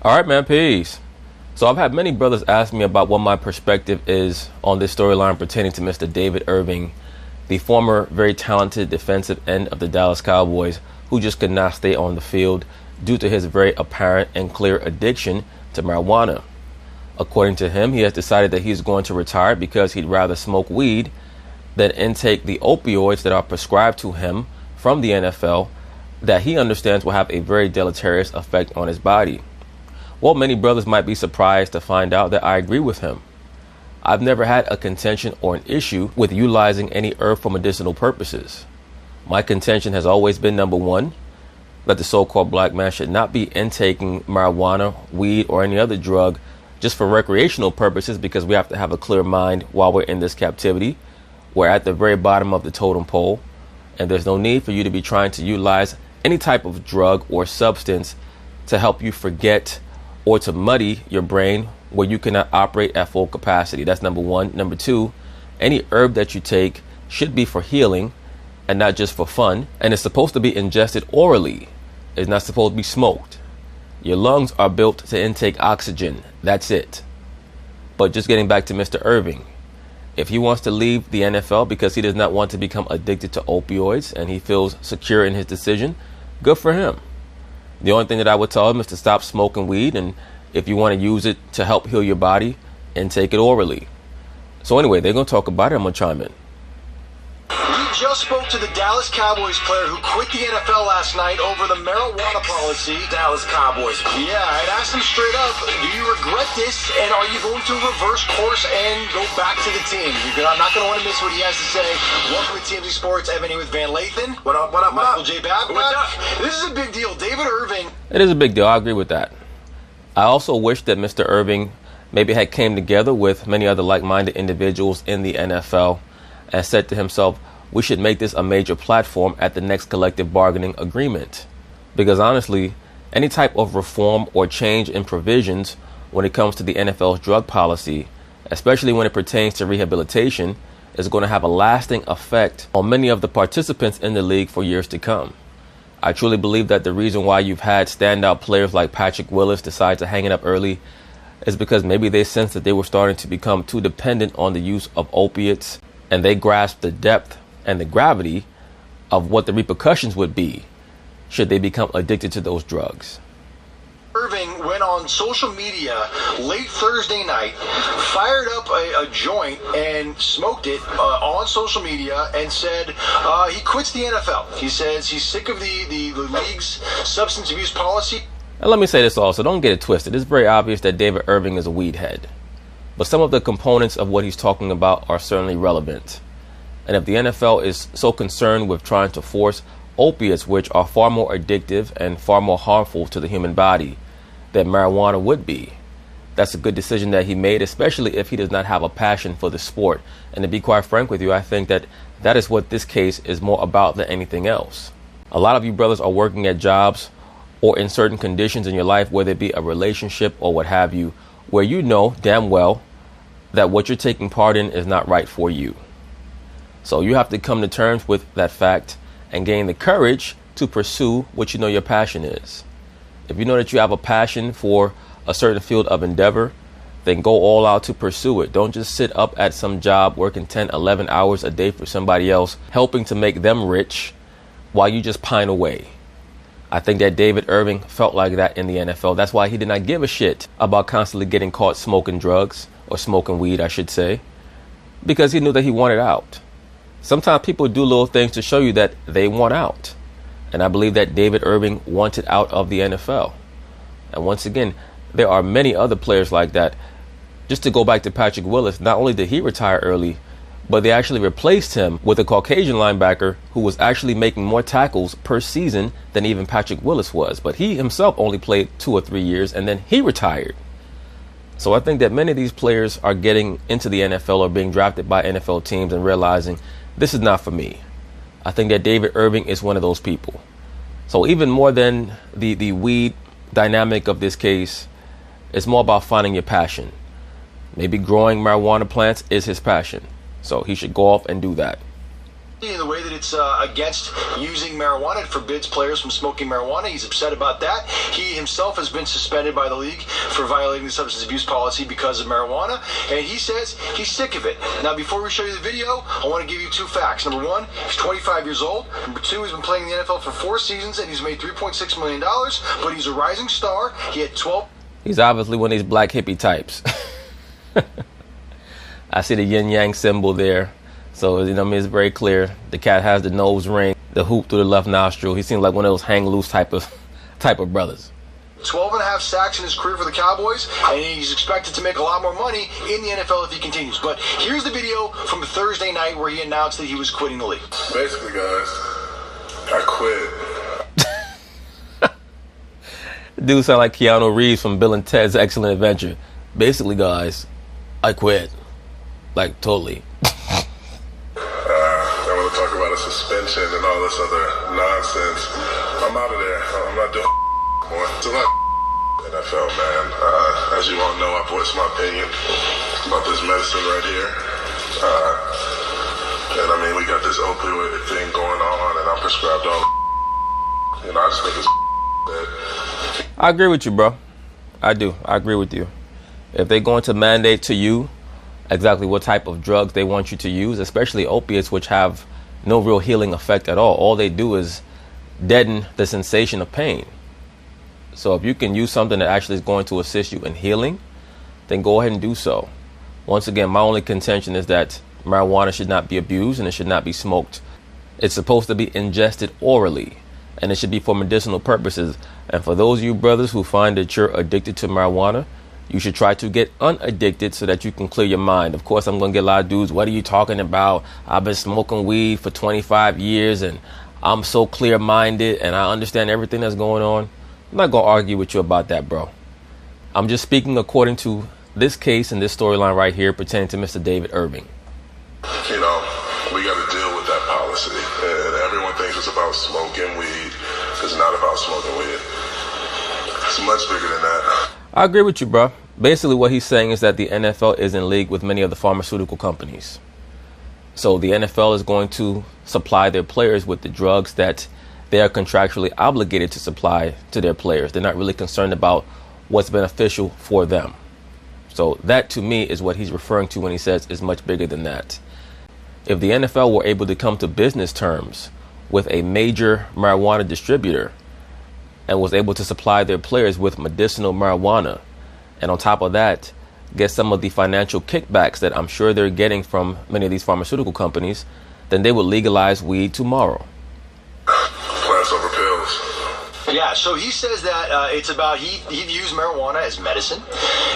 All right, man, peace. So I've had many brothers ask me about what my perspective is on this storyline pertaining to Mr. David Irving, the former very talented defensive end of the Dallas Cowboys, who just could not stay on the field due to his very apparent and clear addiction to marijuana. According to him, he has decided that he's going to retire because he'd rather smoke weed than intake the opioids that are prescribed to him from the NFL that he understands will have a very deleterious effect on his body. Well, many brothers might be surprised to find out that I agree with him. I've never had a contention or an issue with utilizing any herb for medicinal purposes. My contention has always been, number one, that the so-called black man should not be intaking marijuana, weed, or any other drug just for recreational purposes, because we have to have a clear mind while we're in this captivity. We're at the very bottom of the totem pole, and there's no need for you to be trying to utilize any type of drug or substance to help you forget or to muddy your brain where you cannot operate at full capacity. That's number one. Number two, any herb that you take should be for healing and not just for fun. And it's supposed to be ingested orally. It's not supposed to be smoked. Your lungs are built to intake oxygen. That's it. But just getting back to Mr. Irving, if he wants to leave the NFL because he does not want to become addicted to opioids and he feels secure in his decision, good for him. The only thing that I would tell him is to stop smoking weed, and if you want to use it to help heal your body, intake it orally. So anyway, they're going to talk about it. I'm going to chime in. We just spoke to the Dallas Cowboys player who quit the NFL last night over the marijuana policy. Dallas Cowboys. Yeah, I asked him straight up, do you regret this, and are you going to reverse course and go back to the team? I'm not going to want to miss what he has to say. Welcome to TMZ Sports. Evan here with Van Lathan. What up, Michael J. Babcock. What up? This is a big deal. David Irving. It is a big deal. I agree with that. I also wish that Mr. Irving maybe had came together with many other like-minded individuals in the NFL and said to himself, we should make this a major platform at the next collective bargaining agreement. Because honestly, any type of reform or change in provisions when it comes to the NFL's drug policy, especially when it pertains to rehabilitation, is going to have a lasting effect on many of the participants in the league for years to come. I truly believe that the reason why you've had standout players like Patrick Willis decide to hang it up early is because maybe they sensed that they were starting to become too dependent on the use of opiates, and they grasped the depth and the gravity of what the repercussions would be should they become addicted to those drugs. Irving went on social media late Thursday night, fired up a joint and smoked it on social media and said he quits the NFL. He says he's sick of the league's substance abuse policy. And let me say this also, don't get it twisted. It's very obvious that David Irving is a weed head. But some of the components of what he's talking about are certainly relevant. And if the NFL is so concerned with trying to force opiates, which are far more addictive and far more harmful to the human body than marijuana would be, that's a good decision that he made, especially if he does not have a passion for the sport. And to be quite frank with you, I think that that is what this case is more about than anything else. A lot of you brothers are working at jobs or in certain conditions in your life, whether it be a relationship or what have you, where you know damn well that what you're taking part in is not right for you. So you have to come to terms with that fact and gain the courage to pursue what you know your passion is. If you know that you have a passion for a certain field of endeavor, then go all out to pursue it. Don't just sit up at some job working 10, 11 hours a day for somebody else, helping to make them rich while you just pine away. I think that David Irving felt like that in the NFL. That's why he did not give a shit about constantly getting caught smoking drugs, or smoking weed, I should say, because he knew that he wanted out. Sometimes people do little things to show you that they want out. And I believe that David Irving wanted out of the NFL. And once again, there are many other players like that. Just to go back to Patrick Willis, not only did he retire early, but they actually replaced him with a Caucasian linebacker who was actually making more tackles per season than even Patrick Willis was. But he himself only played 2 or 3 years, and then he retired. So I think that many of these players are getting into the NFL or being drafted by NFL teams and realizing this is not for me. I think that David Irving is one of those people. So even more than the weed dynamic of this case, it's more about finding your passion. Maybe growing marijuana plants is his passion. So he should go off and do that. in the way that it's against using marijuana. It forbids players from smoking marijuana. He's upset about that. He himself has been suspended by the league for violating the substance abuse policy because of marijuana, and he says he's sick of it. Now, before we show you the video, I want to give you two facts. Number one, he's 25 years old. Number two, he's been playing in the NFL for 4 seasons, and he's made $3.6 million, but he's a rising star. He had 12... He's obviously one of these black hippie types. I see the yin-yang symbol there. So, you know, I mean, it's very clear. The cat has the nose ring, the hoop through the left nostril. He seems like one of those hang-loose type of brothers. 12.5 sacks in his career for the Cowboys, and he's expected to make a lot more money in the NFL if he continues. But here's the video from Thursday night where he announced that he was quitting the league. Basically, guys, I quit. Dude sound like Keanu Reeves from Bill and Ted's Excellent Adventure. Basically, guys, I quit. Like, totally. I want to talk about a suspension and all this other nonsense. I'm out of there. I'm not doing more. It's a lot of NFL, man. As you all know, I voiced my opinion about this medicine right here. And I mean, we got this opioid thing going on, and I'm prescribed all. You know, I just think it's that. I agree with you, bro. I do. I agree with you. If they're going to mandate to you exactly what type of drugs they want you to use, especially opiates, which have no real healing effect at all they do is deaden the sensation of pain. So if you can use something that actually is going to assist you in healing, then go ahead and do so. Once again, my only contention is that marijuana should not be abused and it should not be smoked. It's supposed to be ingested orally, and it should be for medicinal purposes. And for those of you brothers who find that you're addicted to marijuana, you should try to get unaddicted so that you can clear your mind. Of course, I'm going to get a lot of dudes, what are you talking about? I've been smoking weed for 25 years and I'm so clear-minded and I understand everything that's going on. I'm not going to argue with you about that, bro. I'm just speaking according to this case and this storyline right here pertaining to Mr. David Irving. You know, we got to deal with that policy. And everyone thinks it's about smoking weed. It's not about smoking weed. It's much bigger than that. I agree with you, bro. Basically, what he's saying is that the NFL is in league with many of the pharmaceutical companies. So the NFL is going to supply their players with the drugs that they are contractually obligated to supply to their players. They're not really concerned about what's beneficial for them. So that, to me, is what he's referring to when he says is much bigger than that. If the NFL were able to come to business terms with a major marijuana distributor and was able to supply their players with medicinal marijuana, and on top of that, get some of the financial kickbacks that I'm sure they're getting from many of these pharmaceutical companies, then they would legalize weed tomorrow. Class over pills. Yeah, so he says that it's about, he views marijuana as medicine,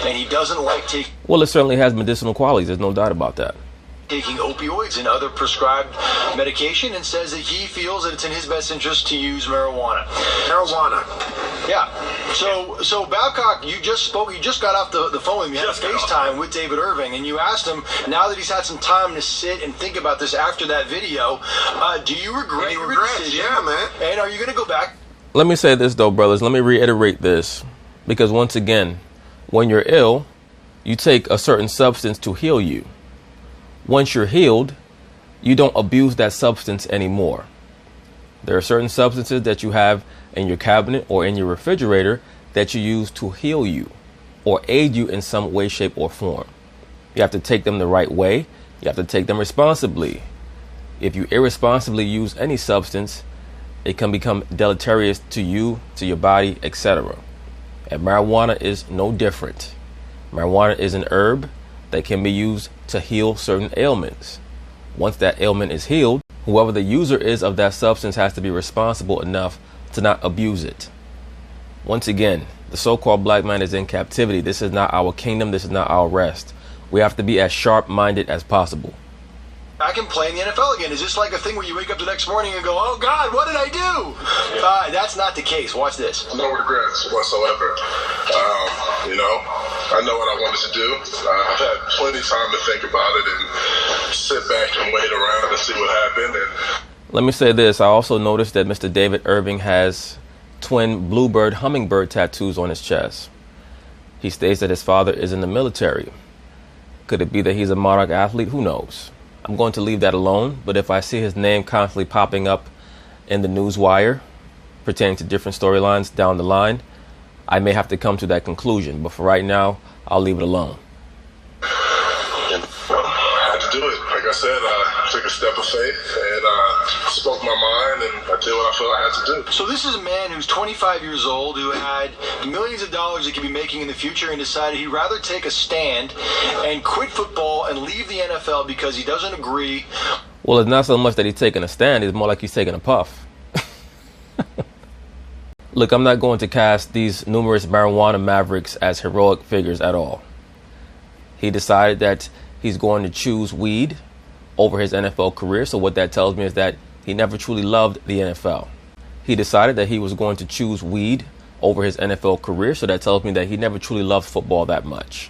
and he doesn't like taking... Well, it certainly has medicinal qualities. There's no doubt about that. Taking opioids and other prescribed medication, and says that he feels that it's in his best interest to use marijuana. Yeah. So Babcock, you just got off the phone with me. You had a FaceTime with David Irving, and you asked him, now that he's had some time to sit and think about this after that video, do you regret your decision? Yeah, man. And are you going to go back? Let me say this, though, brothers. Let me reiterate this. Because once again, when you're ill, you take a certain substance to heal you. Once you're healed, you don't abuse that substance anymore. There are certain substances that you have in your cabinet or in your refrigerator that you use to heal you or aid you in some way, shape, or form. You have to take them the right way. You have to take them responsibly. If you irresponsibly use any substance, it can become deleterious to you, to your body, etc. And marijuana is no different. Marijuana is an herb that can be used to heal certain ailments. Once that ailment is healed, whoever the user is of that substance has to be responsible enough to not abuse it. Once again, the so-called black man is in captivity. This is not our kingdom. This is not our rest. We have to be as sharp-minded as possible. I can play in the NFL again. Is this like a thing where you wake up the next morning and go, oh God, what did I do? That's not the case. Watch this. No regrets whatsoever. You know, I know what I wanted to do. I've had plenty of time to think about it and sit back and wait around and see what happened. And let me say this. I also noticed that Mr. David Irving has twin bluebird hummingbird tattoos on his chest. He states that his father is in the military. Could it be that he's a monarch athlete? Who knows? I'm going to leave that alone. But if I see his name constantly popping up in the news wire pertaining to different storylines down the line, I may have to come to that conclusion. But for right now, I'll leave it alone. I had to do it. Like I said, I took a step of faith and spoke my mind, and I did what I felt I had to do. So this is a man who's 25 years old, who had millions of dollars he could be making in the future, and decided he'd rather take a stand and quit football and leave the NFL because he doesn't agree. Well, it's not so much that he's taking a stand, it's more like he's taking a puff. Look, I'm not going to cast these numerous marijuana mavericks as heroic figures at all. He decided that he's going to choose weed over his NFL career. So what that tells me is that he never truly loved the NFL. He decided that he was going to choose weed over his NFL career. So that tells me that he never truly loved football that much.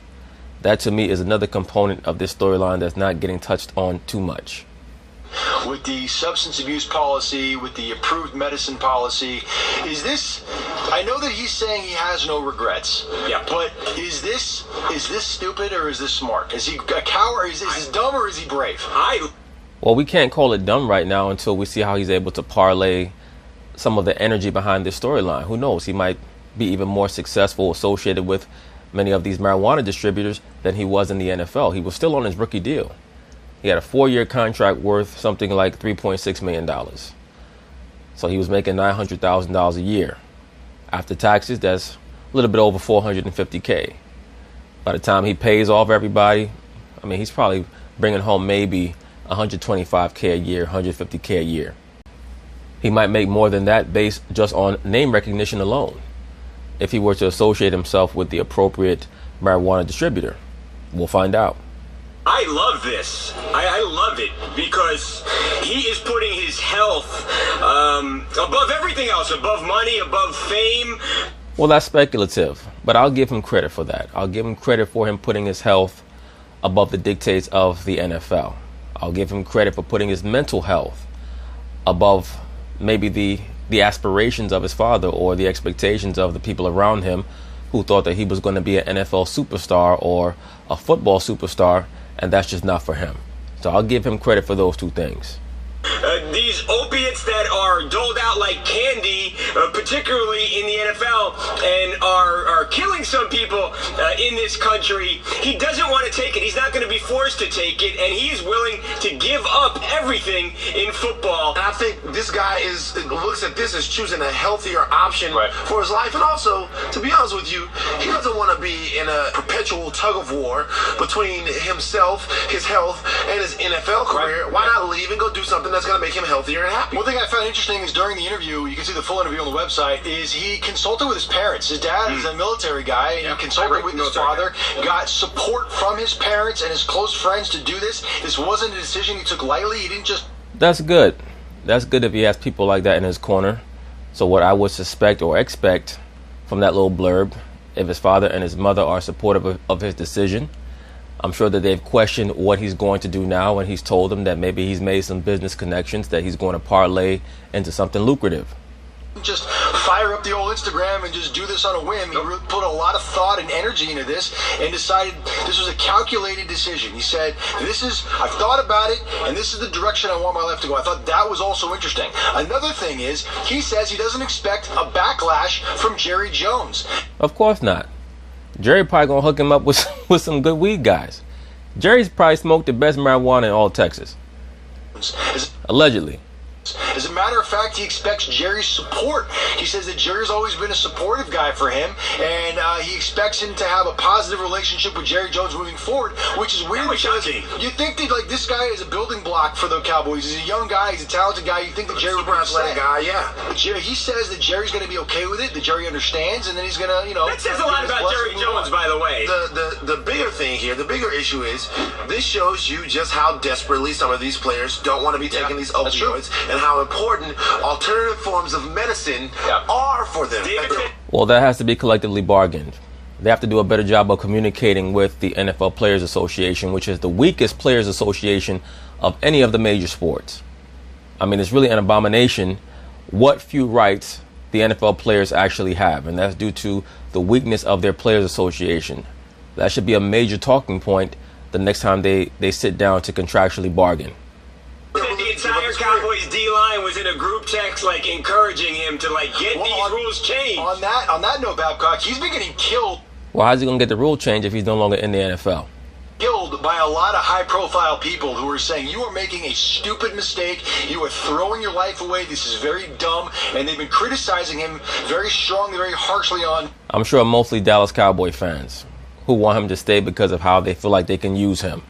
That to me is another component of this storyline that's not getting touched on too much. With the substance abuse policy, with the approved medicine policy, is this, I know that he's saying he has no regrets. Yeah. But is this stupid or is this smart? Is he a coward? Is this dumb or is he brave? Well, we can't call it dumb right now until we see how he's able to parlay some of the energy behind this storyline. Who knows? He might be even more successful associated with many of these marijuana distributors than he was in the NFL. He was still on his rookie deal. He had a 4-year contract worth something like $3.6 million. So he was making $900,000 a year. After taxes, that's a little bit over $450K. By the time he pays off everybody, I mean, he's probably bringing home maybe $125K a year, $150K a year. He might make more than that based just on name recognition alone, if he were to associate himself with the appropriate marijuana distributor. We'll find out. I love this. I love it because he is putting his health above everything else, above money, above fame. Well, that's speculative, but I'll give him credit for that. I'll give him credit for him putting his health above the dictates of the NFL. I'll give him credit for putting his mental health above maybe the aspirations of his father or the expectations of the people around him who thought that he was going to be an NFL superstar or a football superstar, and that's just not for him. So I'll give him credit for those two things. These opiates that are doled out like candy, particularly in the NFL, and are killing some people in this country. He doesn't want to take it. He's not going to be forced to take it, and he is willing to give up everything in football. And I think this guy looks at this as choosing a healthier option for his life. And also, to be honest with you, he doesn't want to be in a perpetual tug of war between himself, his health, and his NFL career. Why not leave and go do something that's going to make him healthier and happy? One thing I found interesting is during the interview, you can see the full interview on the website, is he consulted with his parents. His dad is a military guy, and he consulted with his father, got support from his parents and his close friends to do this. This wasn't a decision he took lightly. He didn't just... That's good. That's good if he has people like that in his corner. So what I would suspect or expect from that little blurb, if his father and his mother are supportive of his decision, I'm sure that they've questioned what he's going to do now, and he's told them that maybe he's made some business connections that he's going to parlay into something lucrative. Just fire up the old Instagram and just do this on a whim. He really put a lot of thought and energy into this and decided this was a calculated decision. He said, I've thought about it, and this is the direction I want my life to go. I thought that was also interesting. Another thing is, he says he doesn't expect a backlash from Jerry Jones. Of course not. Jerry probably gonna hook him up with some good weed guys. Jerry's probably smoked the best marijuana in all Texas. Allegedly. As a matter of fact, he expects Jerry's support. He says that Jerry's always been a supportive guy for him, and he expects him to have a positive relationship with Jerry Jones moving forward, which is weird because you think that this guy is a building block for the Cowboys. He's a young guy, he's a talented guy. You think that Jerry would be athletic guy, yeah. But he says that Jerry's going to be okay with it, that Jerry understands, and then he's going to, That says a lot about Jerry Jones, by the way. The bigger thing here, the bigger issue is, this shows you just how desperately some of these players don't want to be taking these opioids, and how important alternative forms of medicine are for them. Well, that has to be collectively bargained. They have to do a better job of communicating with the NFL Players Association, which is the weakest players association of any of the major sports. I mean, it's really an abomination what few rights the NFL players actually have, and that's due to the weakness of their players association. That should be a major talking point the next time they sit down to contractually bargain. The entire Cowboys D-line was in a group text, like, encouraging him to, like, get these rules changed. On that note, Babcock, he's been getting killed. Well, how's he going to get the rule change if he's no longer in the NFL? Killed by a lot of high-profile people who are saying you are making a stupid mistake, you are throwing your life away, this is very dumb, and they've been criticizing him very strongly, very harshly on. I'm sure mostly Dallas Cowboy fans who want him to stay because of how they feel like they can use him.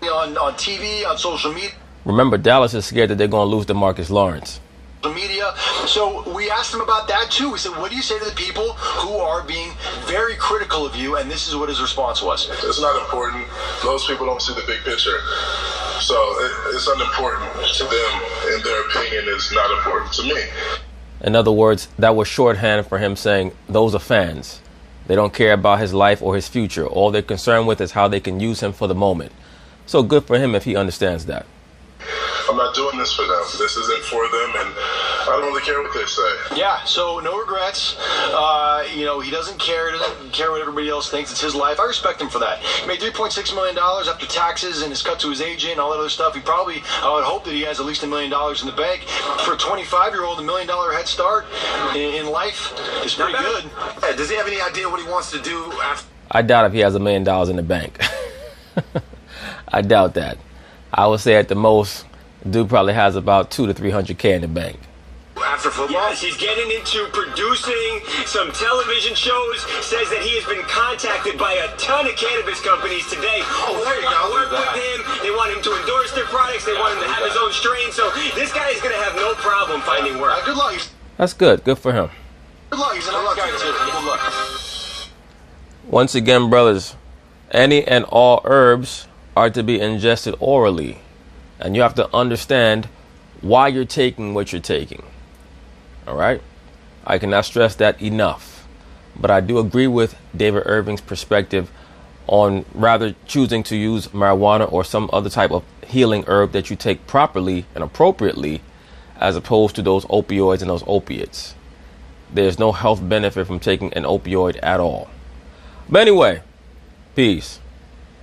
On TV, on social media. Remember, Dallas is scared that they're going to lose DeMarcus Lawrence. Media. So we asked him about that too. We said, what do you say to the people who are being very critical of you? And this is what his response was. It's not important. Those people don't see the big picture. So it's unimportant to them, and their opinion is not important to me. In other words, that was shorthand for him saying those are fans. They don't care about his life or his future. All they're concerned with is how they can use him for the moment. So good for him if he understands that. I'm not doing this for them. This isn't for them, and I don't really care what they say. Yeah, so no regrets. He doesn't care. He doesn't care what everybody else thinks. It's his life. I respect him for that. He made $3.6 million after taxes and his cut to his agent and all that other stuff. I would hope that he has at least $1 million in the bank. For a 25-year-old, $1 million head start in life is pretty good. Yeah, does he have any idea what he wants to do after? I doubt if he has $1 million in the bank. I doubt that. I would say at the most, dude probably has about $200 to $300K in the bank. After football? Yes, he's getting into producing some television shows. Says that he has been contacted by a ton of cannabis companies today. There you go. Work with him. They want him to endorse their products. They want him to have his own strain. So this guy is going to have no problem finding work. Good luck. That's good. Good for him. Good luck. He's a nice guy too. Good luck. Once again, brothers, any and all herbs are to be ingested orally. And you have to understand why you're taking what you're taking. All right? I cannot stress that enough. But I do agree with David Irving's perspective on rather choosing to use marijuana or some other type of healing herb that you take properly and appropriately, as opposed to those opioids and those opiates. There's no health benefit from taking an opioid at all. But anyway, peace.